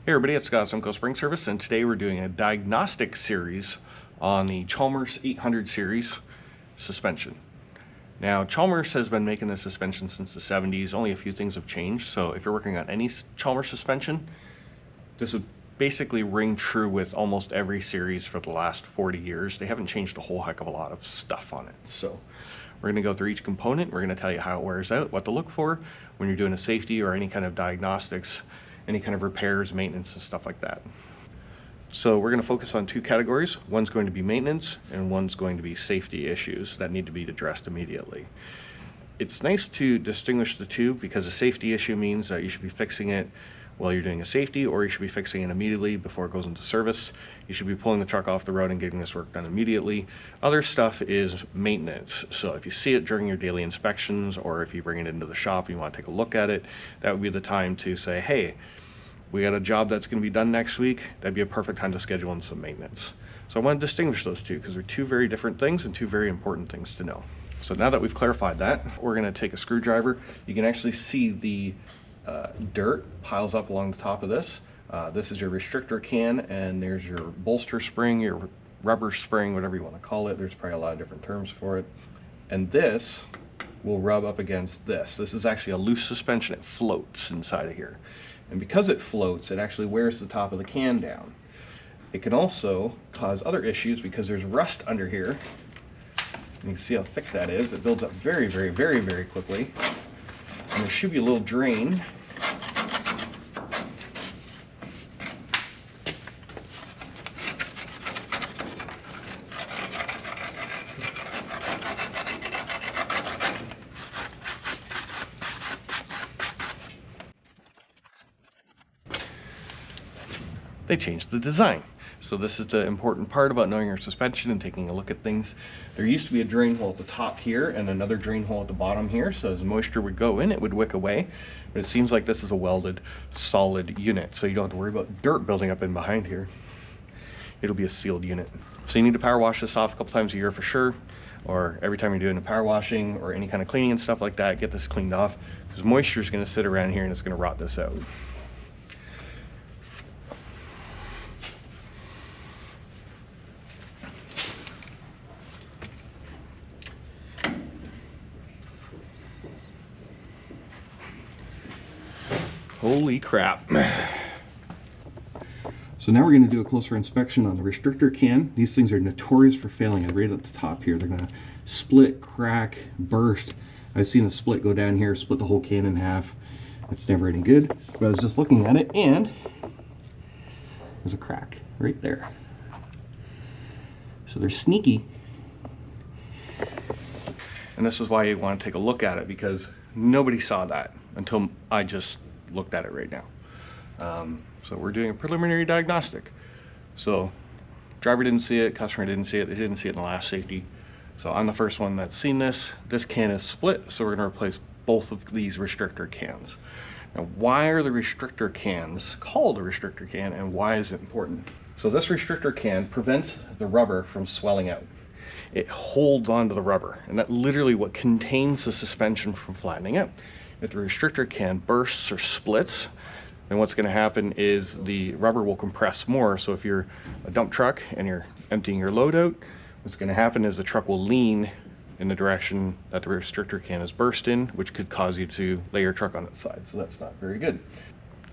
Hey everybody, it's Scott Simcoe Spring Service, and today we're doing a diagnostic series on the Chalmers 800 series suspension. Now, Chalmers has been making this suspension since the 70s. Only a few things have changed, so if you're working on any Chalmers suspension, this would basically ring true with almost every series for the last 40 years. They haven't changed a whole heck of a lot of stuff on it. So we're going to go through each component. We're going to tell you how it wears out, what to look for when you're doing a safety or any kind of diagnostics, any kind of repairs, maintenance, and stuff like that. So we're going to focus on two categories. One's going to be maintenance and one's going to be safety issues that need to be addressed immediately. It's nice to distinguish the two because a safety issue means that you should be fixing it while you're doing a safety, or you should be fixing it immediately before it goes into service. You should be pulling the truck off the road and getting this work done immediately. Other stuff is maintenance. So if you see it during your daily inspections, or if you bring it into the shop and you want to take a look at it, that would be the time to say, hey, we got a job that's going to be done next week. That'd be a perfect time to schedule in some maintenance. So I want to distinguish those two because they're two very different things and two very important things to know. So now that we've clarified that, we're going to take a screwdriver. You can actually see the dirt piles up along the top of this. This is your restrictor can, and there's your bolster spring, your rubber spring, whatever you want to call it. There's probably a lot of different terms for it. And this will rub up against this. This is actually a loose suspension. It floats inside of here. And because it floats, it actually wears the top of the can down. It can also cause other issues because there's rust under here. And you can see how thick that is. It builds up very, very, very, very quickly. And there should be a little drain. They changed the design. So this is the important part about knowing your suspension and taking a look at things. There used to be a drain hole at the top here and another drain hole at the bottom here, so as moisture would go in, it would wick away. But it seems like this is a welded, solid unit, so you don't have to worry about dirt building up in behind here. It'll be a sealed unit. So you need to power wash this off a couple times a year for sure, or every time you're doing a power washing or any kind of cleaning and stuff like that, get this cleaned off, because moisture is going to sit around here and it's going to rot this out. Holy crap. So now we're going to do a closer inspection on the restrictor can. These things are notorious for failing. Right at the top here, they're going to split, crack, burst. I've seen a split go down here, split the whole can in half. That's never any good. But I was just looking at it and there's a crack right there. So they're sneaky. And this is why you want to take a look at it, because nobody saw that until I just looked at it right now. So we're doing a preliminary diagnostic. So driver didn't see it, customer didn't see it, they didn't see it in the last safety. So I'm the first one that's seen this. This can is split, so we're going to replace both of these restrictor cans. Now, why are the restrictor cans called a restrictor can, and why is it important? So this restrictor can prevents the rubber from swelling out. It holds onto the rubber, and that's literally what contains the suspension from flattening out. If the restrictor can bursts or splits, then what's going to happen is the rubber will compress more. So if you're a dump truck and you're emptying your load out, what's going to happen is the truck will lean in the direction that the restrictor can is burst in, which could cause you to lay your truck on its side. So that's not very good.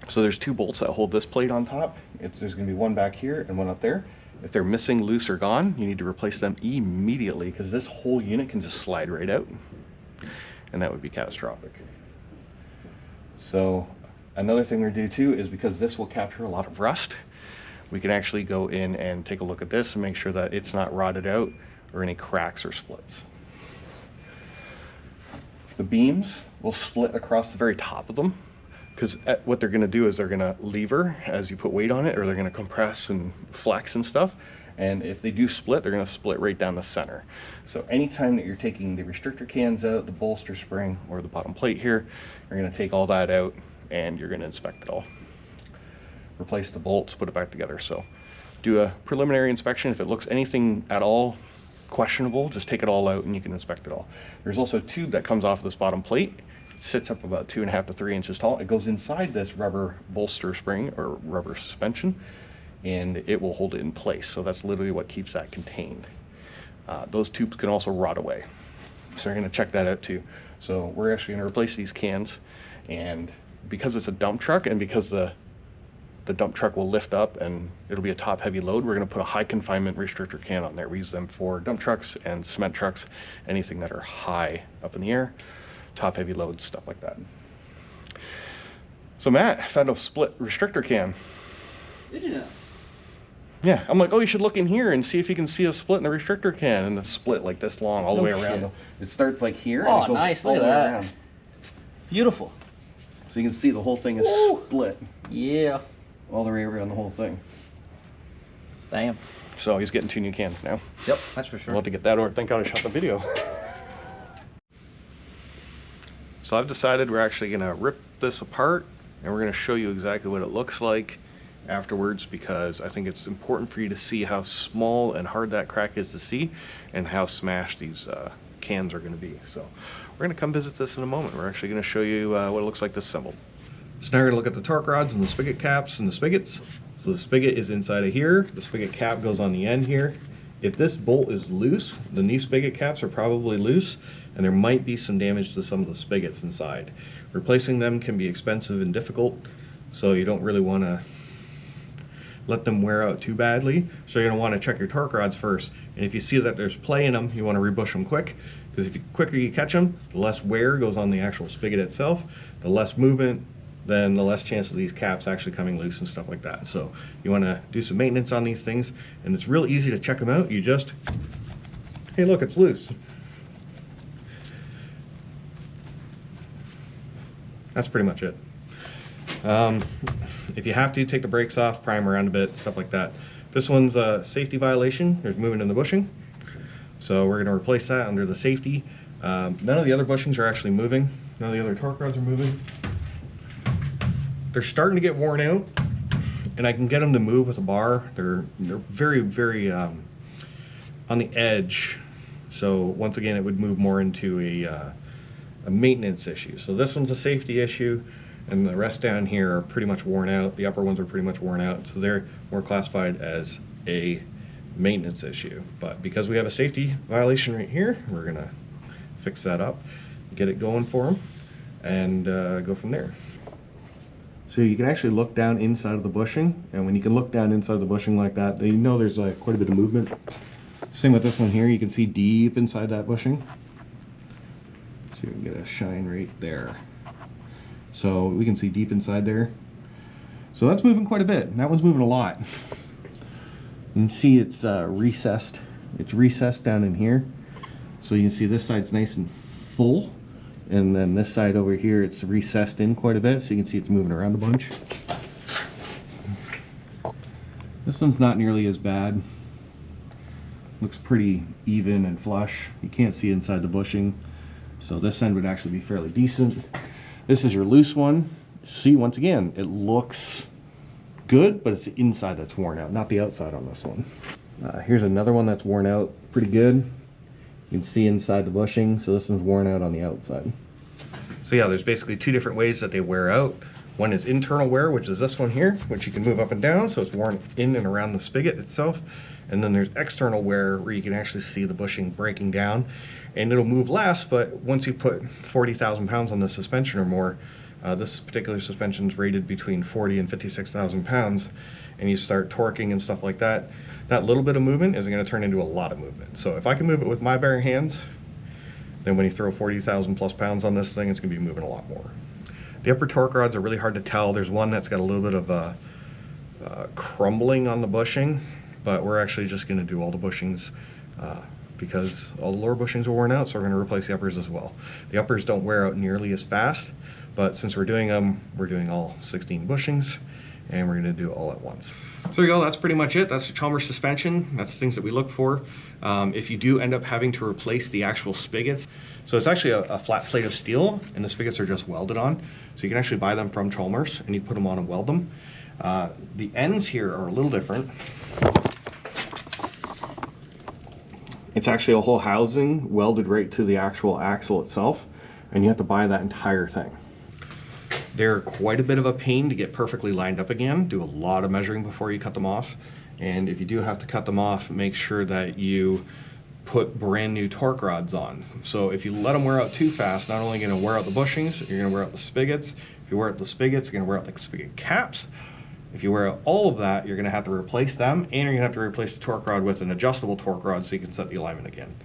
So there's two bolts that hold this plate on top. There's going to be one back here and one up there. If they're missing, loose, or gone, you need to replace them immediately, because this whole unit can just slide right out, and that would be catastrophic. So another thing we do too is, because this will capture a lot of rust, we can actually go in and take a look at this and make sure that it's not rotted out or any cracks or splits. The beams will split across the very top of them, because what they're going to do is they're going to lever as you put weight on it, or they're going to compress and flex and stuff. And if they do split, they're going to split right down the center. So anytime that you're taking the restrictor cans out, the bolster spring, or the bottom plate here, you're going to take all that out and you're going to inspect it all. Replace the bolts, put it back together. So do a preliminary inspection. If it looks anything at all questionable, just take it all out and you can inspect it all. There's also a tube that comes off this bottom plate. sits up about 2.5 to 3 inches tall. It goes inside this rubber bolster spring or rubber suspension, and it will hold it in place. So that's literally what keeps that contained. Those tubes can also rot away. So we're gonna check that out too. So we're actually gonna replace these cans, and because it's a dump truck and because the dump truck will lift up and it'll be a top heavy load, we're gonna put a high confinement restrictor can on there. We use them for dump trucks and cement trucks, anything that are high up in the air, top heavy loads, stuff like that. So Matt found a split restrictor can. Did you know? Yeah, I'm like, oh, you should look in here and see if you can see a split in the restrictor can, and the split like this long all the way around. It starts like here. Oh, and it goes nice! all Look at the way that. around. Beautiful. So you can see the whole thing is Woo. split Yeah. all the way around the whole thing. Damn. So he's getting 2 new cans now. Yep, that's for sure. We'll have to get that ordered. Thank God I shot the video. So I've decided we're actually gonna rip this apart and we're gonna show you exactly what it looks like afterwards, because I think it's important for you to see how small and hard that crack is to see and how smashed these cans are gonna be. So we're gonna come visit this in a moment. We're actually gonna show you what it looks like disassembled. So now we're gonna look at the torque rods and the spigot caps and the spigots. So the spigot is inside of here. The spigot cap goes on the end here. If this bolt is loose, the knee spigot caps are probably loose, and there might be some damage to some of the spigots inside. Replacing them can be expensive and difficult, so you don't really want to let them wear out too badly. So you're going to want to check your torque rods first, and if you see that there's play in them, you want to rebush them quick, because the quicker you catch them, the less wear goes on the actual spigot itself, the less movement, then the less chance of these caps actually coming loose and stuff like that. So you want to do some maintenance on these things, and it's real easy to check them out. You just, hey look, it's loose. That's pretty much it. If you have to, take the brakes off, prime around a bit, stuff like that. This one's a safety violation. There's movement in the bushing, so we're going to replace that under the safety. None of the other bushings are actually moving. None of the other torque rods are moving. They're starting to get worn out, and I can get them to move with a bar. They're very, very on the edge. So once again, it would move more into a maintenance issue. So this one's a safety issue, and the rest down here are pretty much worn out. The upper ones are pretty much worn out, so they're more classified as a maintenance issue. But because we have a safety violation right here, we're gonna fix that up, get it going for them, and go from there. So you can actually look down inside of the bushing, and when you can look down inside the bushing like that, you know there's quite a bit of movement. Same with this one here, you can see deep inside that bushing. So you can get a shine right there. So we can see deep inside there. So that's moving quite a bit, and that one's moving a lot. You can see it's recessed. It's recessed down in here. So you can see this side's nice and full. And then this side over here, it's recessed in quite a bit, so you can see it's moving around a bunch. This one's not nearly as bad. Looks pretty even and flush. You can't see inside the bushing, so this end would actually be fairly decent. This is your loose one. See, once again, it looks good, but it's the inside that's worn out, not the outside on this one. Here's another one that's worn out pretty good. You can see inside the bushing, so this one's worn out on the outside. So yeah, there's basically 2 different ways that they wear out. One is internal wear, which is this one here, which you can move up and down, so it's worn in and around the spigot itself. And then there's external wear, where you can actually see the bushing breaking down, and it'll move less, but once you put 40,000 pounds on the suspension or more, this particular suspension is rated between 40 and 56,000 pounds, and you start torquing and stuff like that, that little bit of movement is going to turn into a lot of movement. So if I can move it with my bare hands, then when you throw 40,000 plus pounds on this thing, it's going to be moving a lot more. The upper torque rods are really hard to tell. There's one that's got a little bit of crumbling on the bushing, but we're actually just going to do all the bushings because all the lower bushings are worn out, so we're going to replace the uppers as well. The uppers don't wear out nearly as fast, but since we're doing them, we're doing all 16 bushings, and we're going to do it all at once. So there you go, that's pretty much it. That's the Chalmers suspension. That's the things that we look for. If you do end up having to replace the actual spigots, so it's actually a flat plate of steel, and the spigots are just welded on. So you can actually buy them from Chalmers, and you put them on and weld them. The ends here are a little different. It's actually a whole housing welded right to the actual axle itself. and you have to buy that entire thing. They're quite a bit of a pain to get perfectly lined up again. Do a lot of measuring before you cut them off. And if you do have to cut them off, make sure that you put brand new torque rods on. So if you let them wear out too fast, not only are you going to wear out the bushings, you're going to wear out the spigots. If you wear out the spigots, you're going to wear out the spigot caps. If you wear out all of that, you're going to have to replace them, and you're going to have to replace the torque rod with an adjustable torque rod so you can set the alignment again.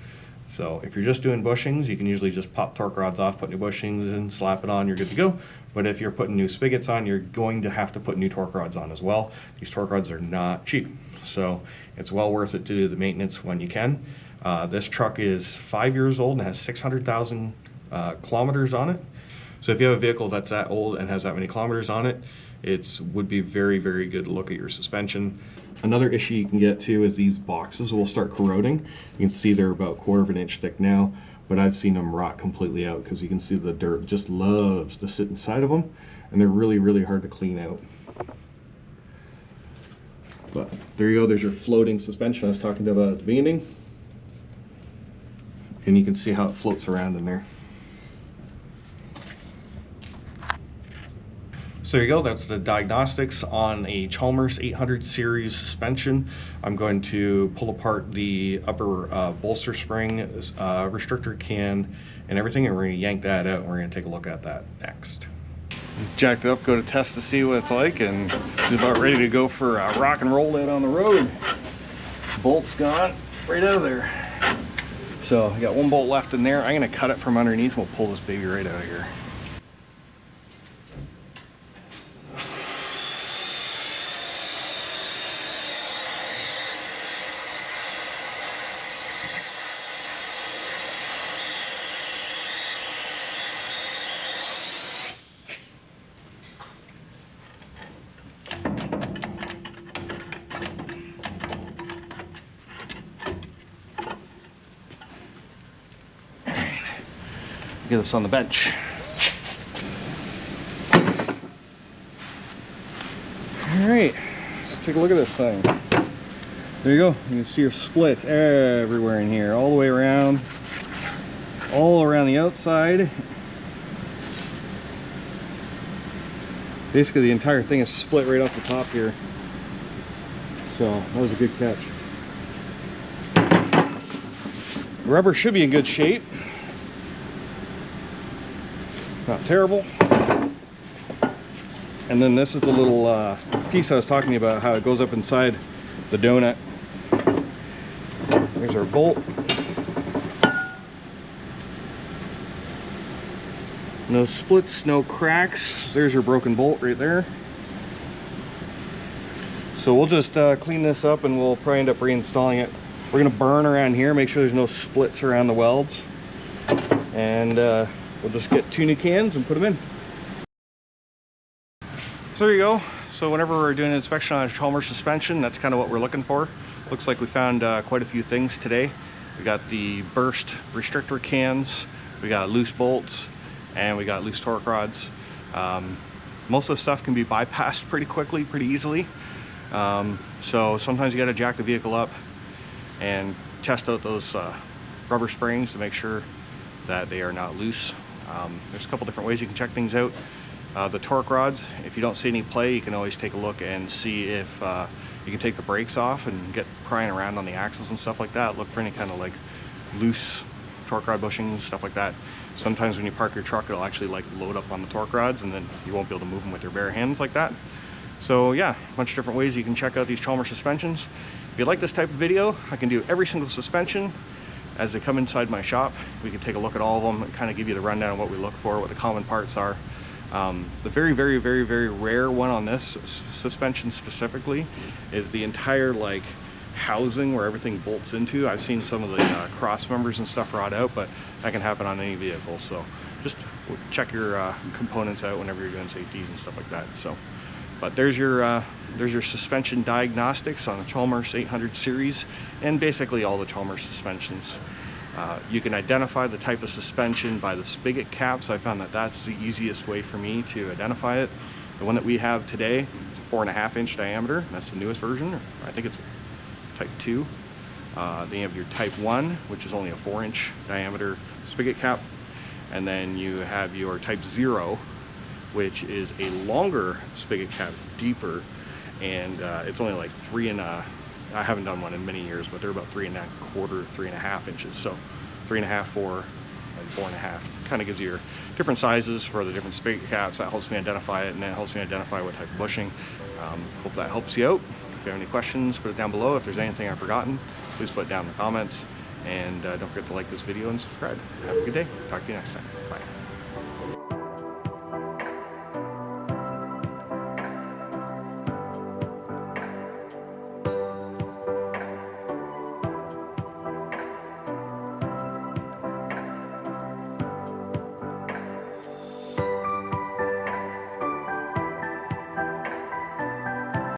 So if you're just doing bushings, you can usually just pop torque rods off, put new bushings in, slap it on, you're good to go. But if you're putting new spigots on, you're going to have to put new torque rods on as well. These torque rods are not cheap, so it's well worth it to do the maintenance when you can. This truck is 5 years old and has 600,000 kilometers on it. So if you have a vehicle that's that old and has that many kilometers on it, it would be very, very good to look at your suspension. Another issue you can get too is these boxes will start corroding. You can see they're about 1/4 of an inch thick now, but I've seen them rot completely out because you can see the dirt just loves to sit inside of them, and they're really, really hard to clean out. But there you go, there's your floating suspension I was talking about at the beginning. And you can see how it floats around in there. So there you go, that's the diagnostics on a Chalmers 800 series suspension. I'm going to pull apart the upper bolster spring, restrictor can, and everything, and we're going to yank that out, and we're going to take a look at that next. Jacked it up, go to test to see what it's like, and it's about ready to go for a rock and roll out on the road. Bolt's gone right out of there. So I got one bolt left in there. I'm going to cut it from underneath, and we'll pull this baby right out of here. Get this on the bench. All right, let's take a look at this thing. There you go. You can see your splits everywhere in here, all the way around, all around the outside. Basically, the entire thing is split right off the top here. So that was a good catch. The rubber should be in good shape. Not terrible. And then this is the little piece I was talking about, how it goes up inside the donut. There's our bolt. No splits, no cracks. There's your broken bolt right there. So we'll just clean this up, and we'll probably end up reinstalling it. We're gonna burn around here, make sure there's no splits around the welds, and we'll just get 2 new cans and put them in. So there you go. So whenever we're doing an inspection on a Chalmers suspension, that's kind of what we're looking for. Looks like we found quite a few things today. We got the burst restrictor cans, we got loose bolts, and we got loose torque rods. Most of the stuff can be bypassed pretty quickly, pretty easily. So sometimes you got to jack the vehicle up and test out those rubber springs to make sure that they are not loose. There's a couple different ways you can check things out. The torque rods, if you don't see any play, you can always take a look and see if you can take the brakes off and get prying around on the axles and stuff like that. Look for any kind of like loose torque rod bushings, stuff like that. Sometimes when you park your truck, it'll actually like load up on the torque rods, and then you won't be able to move them with your bare hands like that. So yeah, a bunch of different ways you can check out these Chalmers suspensions. If you like this type of video, I can do every single suspension as they come inside my shop. We can take a look at all of them and kind of give you the rundown of what we look for, what the common parts are. The very, very, very, very rare one on this suspension specifically is the entire like housing where everything bolts into. I've seen some of the cross members and stuff rot out, but that can happen on any vehicle. So just check your components out whenever you're doing safeties and stuff like that. So, but there's your suspension diagnostics on the Chalmers 800 series, and basically all the Chalmers suspensions. You can identify the type of suspension by the spigot caps. I found that that's the easiest way for me to identify it. The one that we have today is a 4.5 inch diameter. That's the newest version. I think it's type 2. Then you have your type 1, which is only a 4 inch diameter spigot cap. And then you have your type 0, which is a longer spigot cap, deeper, and it's only like I haven't done one in many years, but they're about 3.25, 3.5 inches. So 3.5, 4, and 4.5. Kind of gives you your different sizes for the different spigot caps. That helps me identify it, and then it helps me identify what type of bushing. Hope that helps you out. If you have any questions, put it down below. If there's anything I've forgotten, please put it down in the comments. And don't forget to like this video and subscribe. Have a good day. Talk to you next time. Bye.